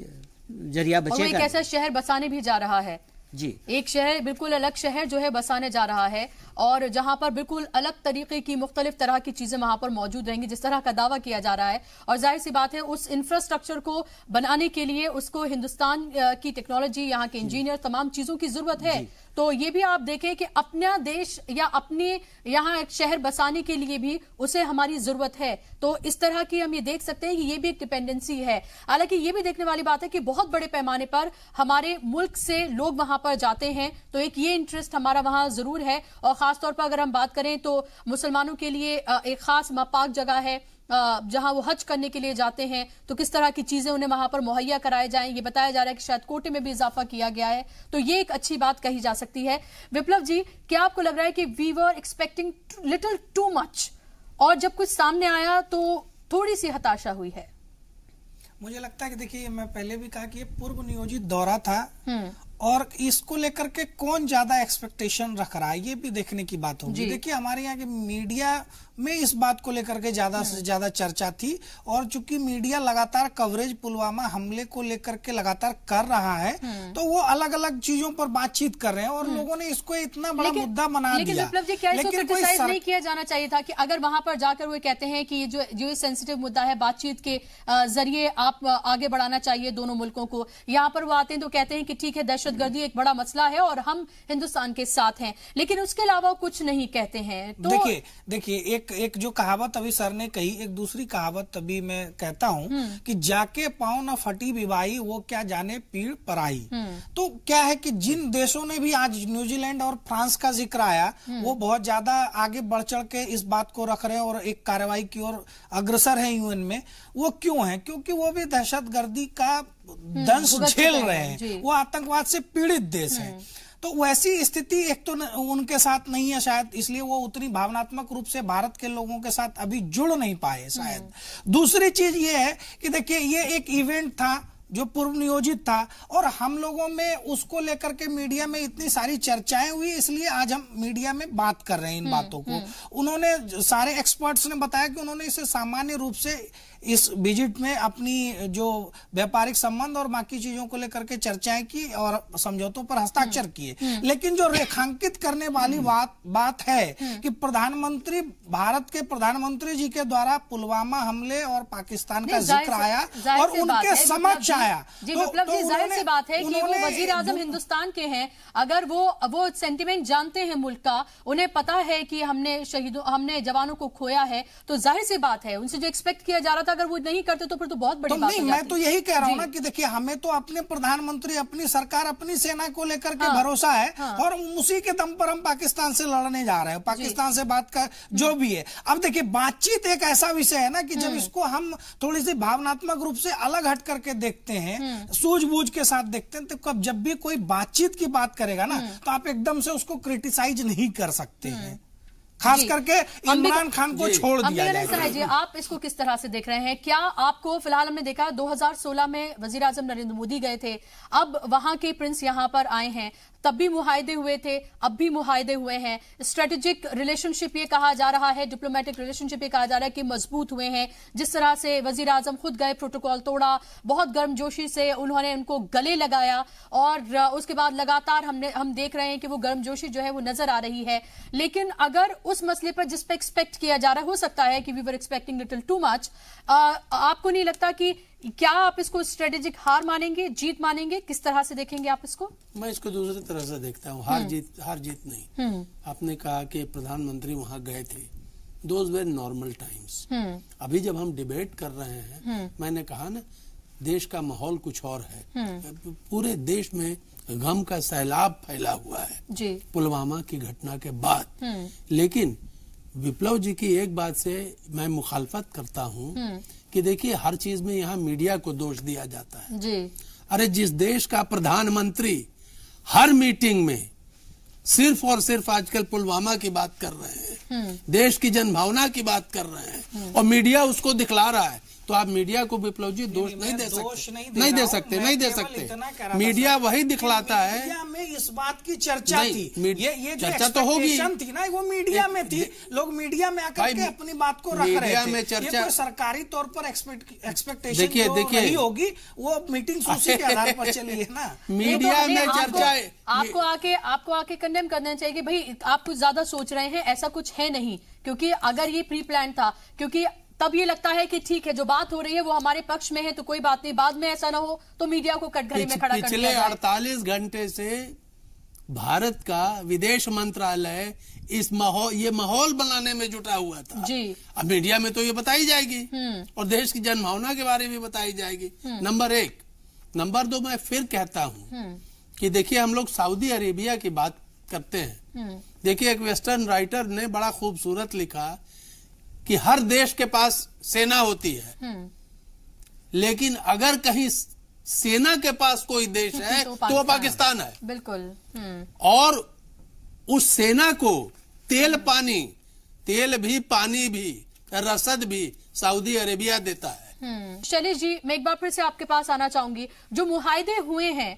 जरिया बचेगा। और एक ऐसा शहर बसाने भी जा रहा है जी, एक शहर, बिल्कुल अलग शहर जो है बसाने जा रहा है, और जहां पर बिल्कुल अलग तरीके की मुख्तलिफ तरह की चीजें वहां पर मौजूद रहेंगी, जिस तरह का दावा किया जा रहा है। और जाहिर सी बात है उस इंफ्रास्ट्रक्चर को बनाने के लिए उसको हिंदुस्तान की टेक्नोलॉजी, यहाँ के इंजीनियर, तमाम चीजों की जरूरत है। तो ये भी आप देखें कि अपना देश या अपने यहाँ एक शहर बसाने के लिए भी उसे हमारी जरूरत है। तो इस तरह की हम ये देख सकते हैं कि ये भी एक डिपेंडेंसी है। हालांकि ये भी देखने वाली बात है कि बहुत बड़े पैमाने पर हमारे मुल्क से लोग वहां पर जाते हैं, तो एक ये इंटरेस्ट हमारा वहां जरूर है। और खासतौर पर अगर हम बात करें तो मुसलमानों के लिए एक खास मापाक जगह है जहां वो हज करने के लिए जाते हैं, तो किस तरह की चीजें उन्हें वहां पर मुहैया कराए जाएं, ये बताया जा रहा है कि शायद कोटे में भी इजाफा किया गया है, तो ये एक अच्छी बात कही जा सकती है। विप्लव जी, क्या आपको लग रहा है कि we were expecting little too much, और जब कुछ सामने आया तो थोड़ी सी हताशा हुई है? मुझे लगता है कि देखिए, मैं पहले भी कहा कि ये पूर्व नियोजित दौरा था, और इसको लेकर के कौन ज्यादा एक्सपेक्टेशन रख रहा है ये भी देखने की बात होगी। देखिए, हमारे यहाँ के मीडिया में इस बात को लेकर के ज्यादा से ज्यादा चर्चा थी, और चूंकि मीडिया लगातार कवरेज पुलवामा हमले को लेकर के लगातार कर रहा है, तो वो अलग अलग चीजों पर बातचीत कर रहे हैं, और लोगों ने इसको इतना बड़ा मुद्दा बना दिया। लेकिन विप्लव जी, क्या इसको क्रिटिसाइज नहीं किया जाना चाहिए था कि अगर वहां पर जाकर वो कहते हैं कि जो सेंसिटिव मुद्दा है, बातचीत के जरिए आप आगे बढ़ाना चाहिए दोनों मुल्कों को, यहाँ पर वो आते हैं तो कहते हैं कि ठीक है, दहशतगर्दी एक बड़ा मसला है और हम हिंदुस्तान के साथ हैं, लेकिन उसके अलावा कुछ नहीं कहते हैं। तो देखिए एक जो कहावत अभी सर ने कही, एक दूसरी कहावत अभी मैं कहता हूं कि जाके पांव न फटी विवाही, वो क्या जाने पीड़ पराई। तो क्या है कि जिन देशों ने भी, आज न्यूजीलैंड और फ्रांस का जिक्र आया, वो बहुत ज्यादा आगे बढ़ चढ़ के इस बात को रख रहे हैं और एक कार्रवाई की ओर अग्रसर है यूएन में। वो क्यों है? क्योंकि वो भी दहशतगर्दी का दंश झेल रहे हैं, वो आतंकवाद से पीड़ित देश है। तो वैसी स्थिति एक तो उनके साथ नहीं है शायद, इसलिए वो उतनी भावनात्मक रूप से भारत के लोगों के साथ अभी जुड़ नहीं पाए शायद। दूसरी चीज ये है कि देखिए, ये एक इवेंट था जो पूर्व नियोजित था, और हम लोगों में उसको लेकर के मीडिया में इतनी सारी चर्चाएं हुई, इसलिए आज हम मीडिया में बात कर रहे हैं इन बातों को। उन्होंने, सारे एक्सपर्ट्स ने बताया कि उन्होंने इसे सामान्य रूप से इस विजिट में अपनी जो व्यापारिक संबंध और बाकी चीजों को लेकर के चर्चाएं की और समझौतों पर हस्ताक्षर किए। लेकिन जो रेखांकित करने वाली बात है कि प्रधानमंत्री, भारत के प्रधानमंत्री जी के द्वारा पुलवामा हमले और पाकिस्तान का जिक्र आया और उनके समक्ष आया। जी विप्लव जी, जाहिर सी बात है कि वो वजीर आजम हिंदुस्तान के हैं, अगर वो सेंटिमेंट जानते हैं मुल्क का, उन्हें पता है कि हमने जवानों को खोया है, तो जाहिर सी बात है उनसे जो एक्सपेक्ट किया जा रहा था, अगर वो नहीं करते तो फिर तो बहुत बड़ी बात है। मैं तो यही कह रहा हूँ ना कि देखिए, हमें तो अपने प्रधानमंत्री, अपनी सरकार, अपनी सेना को लेकर के भरोसा है, और उसी के दम पर हम पाकिस्तान से लड़ने जा रहे हैं, पाकिस्तान से बात कर जो भी है। अब देखिए, बातचीत एक ऐसा विषय है ना कि जब इसको हम थोड़ी सी भावनात्मक रूप से अलग हट करके देखते हैं, सूझबूझ के साथ देखते हैं, तो जब भी कोई बातचीत की बात करेगा ना, तो आप एकदम से उसको क्रिटिसाइज नहीं कर सकते हैं। खास करके इमरान खान को छोड़ दिया जाए। जी, आप इसको किस तरह से देख रहे हैं? क्या आपको, फिलहाल हमने देखा 2016 में वजीर आजम नरेंद्र मोदी गए थे, अब वहां के प्रिंस यहां पर आए हैं, तब भी मुहायदे हुए थे, अब भी मुहायदे हुए हैं। स्ट्रेटेजिक रिलेशनशिप ये कहा जा रहा है, डिप्लोमेटिक रिलेशनशिप ये कहा जा रहा है कि मजबूत हुए हैं। जिस तरह से वजीर आजम खुद गए, प्रोटोकॉल तोड़ा, बहुत गर्मजोशी से उन्होंने उनको गले लगाया, और उसके बाद लगातार हम देख रहे हैं कि वो गर्मजोशी जो है वो नजर आ रही है। लेकिन अगर उस मसले पर जिस पे एक्सपेक्ट किया जा रहा है, हो सकता है कि we were expecting little too much, आपको नहीं लगता कि क्या आप इसको स्ट्रेटेजिक हार मानेंगे, जीत मानेंगे? किस तरह से देखेंगे आप इसको? मैं इसको दूसरी तरह से देखता हूँ, हार जीत नहीं। आपने कहा कि प्रधानमंत्री वहां गए थे, दोज वेर नॉर्मल टाइम्स। अभी जब हम डिबेट कर रहे हैं, मैंने कहा ना, देश का माहौल कुछ और है। पूरे देश में गम का सैलाब फैला हुआ है जी, पुलवामा की घटना के बाद। लेकिन विप्लव जी की एक बात से मैं मुखालफत करता हूँ कि देखिए, हर चीज में यहाँ मीडिया को दोष दिया जाता है जी। अरे, जिस देश का प्रधानमंत्री हर मीटिंग में सिर्फ और सिर्फ आजकल पुलवामा की बात कर रहे हैं, देश की जनभावना की बात कर रहे हैं, और मीडिया उसको दिखला रहा है, तो आप मीडिया को विप्लव जी दोष नहीं दे सकते। मीडिया वही दिखलाता है। मीडिया में इस बात की चर्चा थी, ये चर्चा तो होगी थी ना, वो मीडिया में थी। लोग मीडिया में आकर के अपनी बात को रख रहे थे। में चर्चा, ये सरकारी तौर पर एक्सपेक्टेशन देखिए होगी, वो मीटिंग उसी के आधार पर चली है ना। मीडिया में चर्चा आपको आके कंडेम करना चाहिए कि भाई आप कुछ ज्यादा सोच रहे हैं, ऐसा कुछ है नहीं। क्योंकि अगर ये प्री प्लान था, क्योंकि तब ये लगता है कि ठीक है, जो बात हो रही है वो हमारे पक्ष में है, तो कोई बात नहीं, बाद में ऐसा ना हो तो मीडिया को कटघरे में खड़ा कर दिया पिछले जाए। 48 घंटे से भारत का विदेश मंत्रालय ये माहौल बनाने में जुटा हुआ था जी। अब मीडिया में तो ये बताई जाएगी, और देश की जनभावना के बारे में बताई जाएगी, नंबर 1। नंबर 2, मैं फिर कहता हूं कि देखिए, हम लोग सऊदी अरेबिया की बात करते हैं। देखिए, एक वेस्टर्न राइटर ने बड़ा खूबसूरत लिखा कि हर देश के पास सेना होती है, लेकिन अगर कहीं सेना के पास कोई देश है तो वो पाकिस्तान है। बिल्कुल। और उस सेना को तेल भी, पानी भी, रसद भी सऊदी अरेबिया देता है। शैलेश जी, मैं एक बार फिर से आपके पास आना चाहूंगी। जो मुहायदे हुए हैं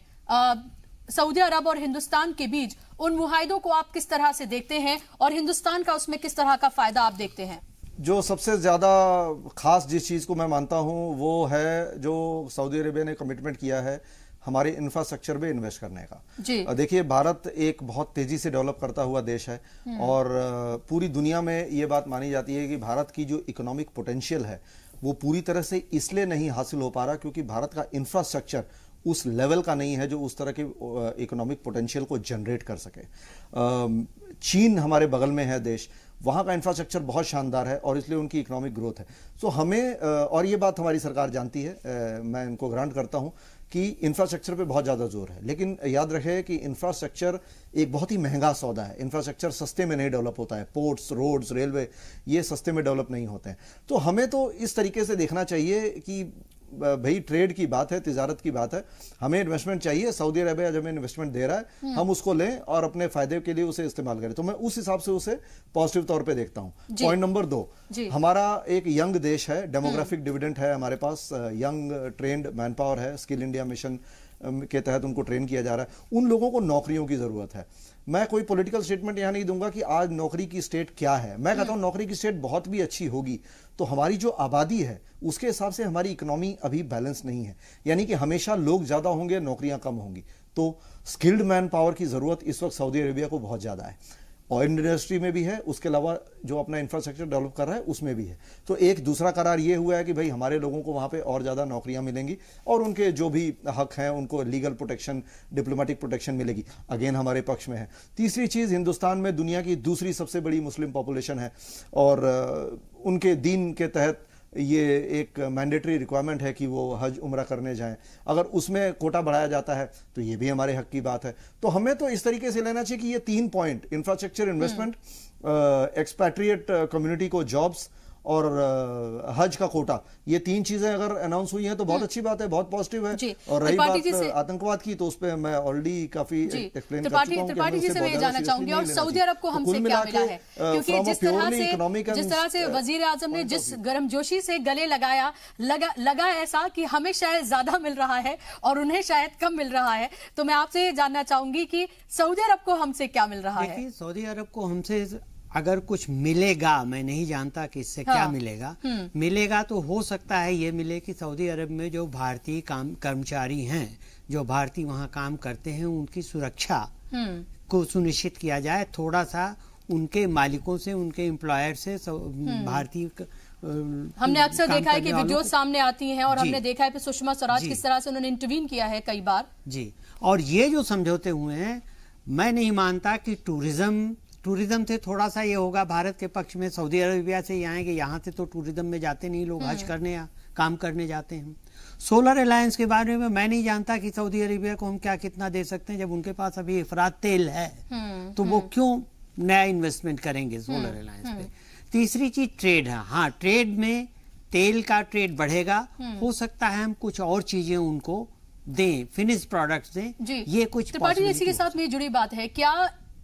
सऊदी अरब और हिंदुस्तान के बीच, उन मुहायदों को आप किस तरह से देखते हैं, और हिंदुस्तान का उसमें किस तरह का फायदा आप देखते हैं? जो सबसे ज़्यादा खास जिस चीज़ को मैं मानता हूं वो है जो सऊदी अरेबिया ने कमिटमेंट किया है हमारे इंफ्रास्ट्रक्चर में इन्वेस्ट करने का। जी। देखिए, भारत एक बहुत तेजी से डेवलप करता हुआ देश है, और पूरी दुनिया में ये बात मानी जाती है कि भारत की जो इकोनॉमिक पोटेंशियल है वो पूरी तरह से इसलिए नहीं हासिल हो पा रहा क्योंकि भारत का इंफ्रास्ट्रक्चर उस लेवल का नहीं है जो उस तरह के इकोनॉमिक पोटेंशियल को जनरेट कर सके। चीन हमारे बगल में है देश, वहाँ का इंफ्रास्ट्रक्चर बहुत शानदार है और इसलिए उनकी इकोनॉमिक ग्रोथ है। सो हमें, और ये बात हमारी सरकार जानती है, मैं इनको ग्रांट करता हूँ कि इंफ्रास्ट्रक्चर पे बहुत ज़्यादा जोर है, लेकिन याद रखें कि इंफ्रास्ट्रक्चर एक बहुत ही महंगा सौदा है। इंफ्रास्ट्रक्चर सस्ते में नहीं डेवलप होता है। पोर्ट्स, रोड्स, रेलवे, ये सस्ते में डेवलप नहीं होते हैं। तो हमें तो इस तरीके से देखना चाहिए कि भाई, ट्रेड की बात है, तिजारत की बात है, हमें इन्वेस्टमेंट चाहिए। सऊदी अरेबिया जब इन्वेस्टमेंट दे रहा है, हम उसको लें और अपने फायदे के लिए उसे इस्तेमाल करें। तो मैं उस हिसाब से उसे पॉजिटिव तौर पे देखता हूं। पॉइंट नंबर 2, हमारा एक यंग देश है, डेमोग्राफिक डिविडेंड है हमारे पास, यंग ट्रेंड मैन पावर है। स्किल इंडिया मिशन के तहत उनको ट्रेन किया जा रहा है। उन लोगों को नौकरियों की जरूरत है। मैं कोई पॉलिटिकल स्टेटमेंट यहां नहीं दूंगा कि आज नौकरी की स्टेट क्या है। मैं कहता हूं नौकरी की स्टेट बहुत भी अच्छी होगी तो हमारी जो आबादी है उसके हिसाब से हमारी इकोनॉमी अभी बैलेंस नहीं है, यानी कि हमेशा लोग ज्यादा होंगे, नौकरियां कम होंगी। तो स्किल्ड मैन पावर की जरूरत इस वक्त सऊदी अरेबिया को बहुत ज्यादा है। ऑयल इंडस्ट्री में भी है, उसके अलावा जो अपना इंफ्रास्ट्रक्चर डेवलप कर रहा है उसमें भी है। तो एक दूसरा करार ये हुआ है कि भाई हमारे लोगों को वहां पे और ज्यादा नौकरियां मिलेंगी और उनके जो भी हक हैं उनको लीगल प्रोटेक्शन, डिप्लोमेटिक प्रोटेक्शन मिलेगी। अगेन हमारे पक्ष में है। तीसरी चीज, हिंदुस्तान में दुनिया की दूसरी सबसे बड़ी मुस्लिम पॉपुलेशन है और उनके दीन के तहत ये एक मैंडेटरी रिक्वायरमेंट है कि वो हज उम्रा करने जाएं। अगर उसमें कोटा बढ़ाया जाता है तो ये भी हमारे हक की बात है। तो हमें तो इस तरीके से लेना चाहिए कि ये 3 point, infrastructure, investment, expatriate community को जॉब्स और हज का कोटा, ये 3 चीजें अगर अनाउंस हुई हैं तो बहुत अच्छी बात है, बहुत पॉजिटिव है। और रही बात आतंकवाद की, तो उस पर मैं ऑलरेडी काफी एक्सप्लेन कर चुका हूं। त्रिपाठी जी से मैं जानना चाहूंगी, और सऊदी अरब को हमसे क्या मिला है? क्योंकि जिस तरह से वजीर आजम ने जिस गर्मजोशी से गले लगा ऐसा कि हमें शायद ज्यादा मिल रहा है और उन्हें शायद कम मिल रहा है, तो मैं आपसे ये जानना चाहूंगी कि सऊदी अरब को हमसे क्या मिल रहा है? देखिए, सऊदी अरब को हमसे अगर कुछ मिलेगा, मैं नहीं जानता कि इससे क्या मिलेगा। मिलेगा तो हो सकता है ये मिले कि सऊदी अरब में जो भारतीय कर्मचारी हैं, जो भारतीय वहाँ काम करते हैं, उनकी सुरक्षा को सुनिश्चित किया जाए। थोड़ा सा उनके मालिकों से, उनके एम्प्लॉयर से भारतीय हमने अक्सर देखा है कि वीडियो सामने आती हैं, और हमने देखा है सुषमा स्वराज किस तरह से उन्होंने इंटरवीन किया है कई बार। जी, और ये जो समझौते हुए हैं, मैं नहीं मानता कि टूरिज्म से थोड़ा सा ये होगा भारत के पक्ष में। सऊदी अरेबिया से यहाँ आएंगे, यहाँ से तो टूरिज्म में जाते नहीं लोग, हज करने या काम करने जाते हैं। सोलर अलायंस के बारे में मैं नहीं जानता कि सऊदी अरेबिया को हम क्या कितना दे सकते हैं, जब उनके पास अभी इफरात तेल है, तो वो क्यों नया इन्वेस्टमेंट करेंगे सोलर अलायंस पे। तीसरी चीज ट्रेड है। हाँ, ट्रेड में तेल का ट्रेड बढ़ेगा, हो सकता है हम कुछ और चीजें उनको दें, फिनिश प्रोडक्ट्स दें। ये कुछ त्रिपाठी, इसी के साथ में जुड़ी बात है, क्या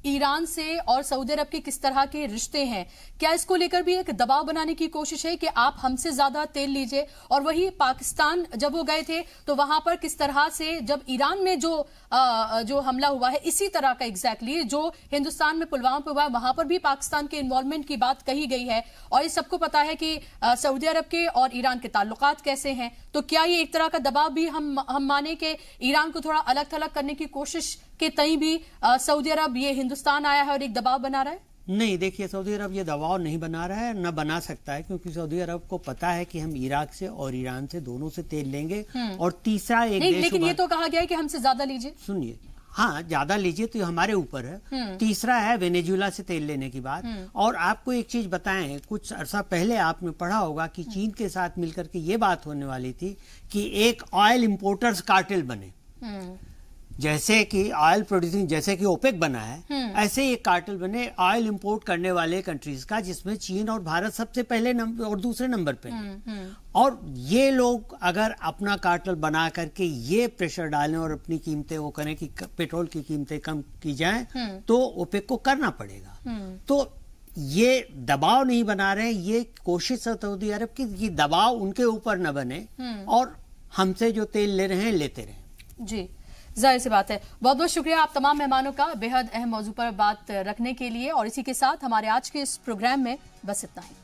ईरान से और सऊदी अरब के किस तरह के रिश्ते हैं, क्या इसको लेकर भी एक दबाव बनाने की कोशिश है कि आप हमसे ज्यादा तेल लीजिए? और वही पाकिस्तान जब वो गए थे तो वहां पर किस तरह से, जब ईरान में जो हमला हुआ है, इसी तरह का एग्जैक्टली जो हिंदुस्तान में पुलवामा पे हुआ है, वहां पर भी पाकिस्तान के इन्वॉल्वमेंट की बात कही गई है। और ये सबको पता है कि सऊदी अरब के और ईरान के ताल्लुकात कैसे हैं। तो क्या ये एक तरह का दबाव भी हम माने कि ईरान को थोड़ा अलग थलग करने की कोशिश के तई भी सऊदी अरब ये हिंदुस्तान आया है और एक दबाव बना रहा है? नहीं, देखिए, सऊदी अरब ये दबाव नहीं बना रहा है, न बना सकता है, क्योंकि सऊदी अरब को पता है कि हम इराक से और ईरान से दोनों से तेल लेंगे। और तीसरा एक नहीं, लेकिन ये तो कहा गया है कि हमसे ज्यादा लीजिए। सुनिए, हाँ, ज्यादा लीजिए तो हमारे ऊपर है। तीसरा है वेनेजुएला से तेल लेने की बात। और आपको एक चीज बताएं, कुछ अरसा पहले आपने पढ़ा होगा कि चीन के साथ मिलकर के ये बात होने वाली थी कि एक ऑयल इंपोर्टर्स कार्टेल बने। जैसे कि ऑयल प्रोड्यूसिंग, जैसे कि ओपेक बना है, ऐसे ही एक कार्टेल बने ऑयल इंपोर्ट करने वाले कंट्रीज का, जिसमें चीन और भारत सबसे पहले नंबर और दूसरे नंबर पे हैं। और ये लोग अगर अपना कार्टेल बना करके ये प्रेशर डालें और अपनी कीमतें वो करें कि पेट्रोल की कीमतें कम की जाएं, तो ओपेक को करना पड़ेगा। तो ये दबाव नहीं बना रहे, ये कोशिश है सऊदी अरब की ये दबाव उनके ऊपर न बने और हमसे जो तेल ले रहे हैं लेते रहें। जी, जाहिर सी बात है। बहुत बहुत शुक्रिया आप तमाम मेहमानों का बेहद अहम मौजू पर बात रखने के लिए। और इसी के साथ हमारे आज के इस प्रोग्राम में बस इतना ही।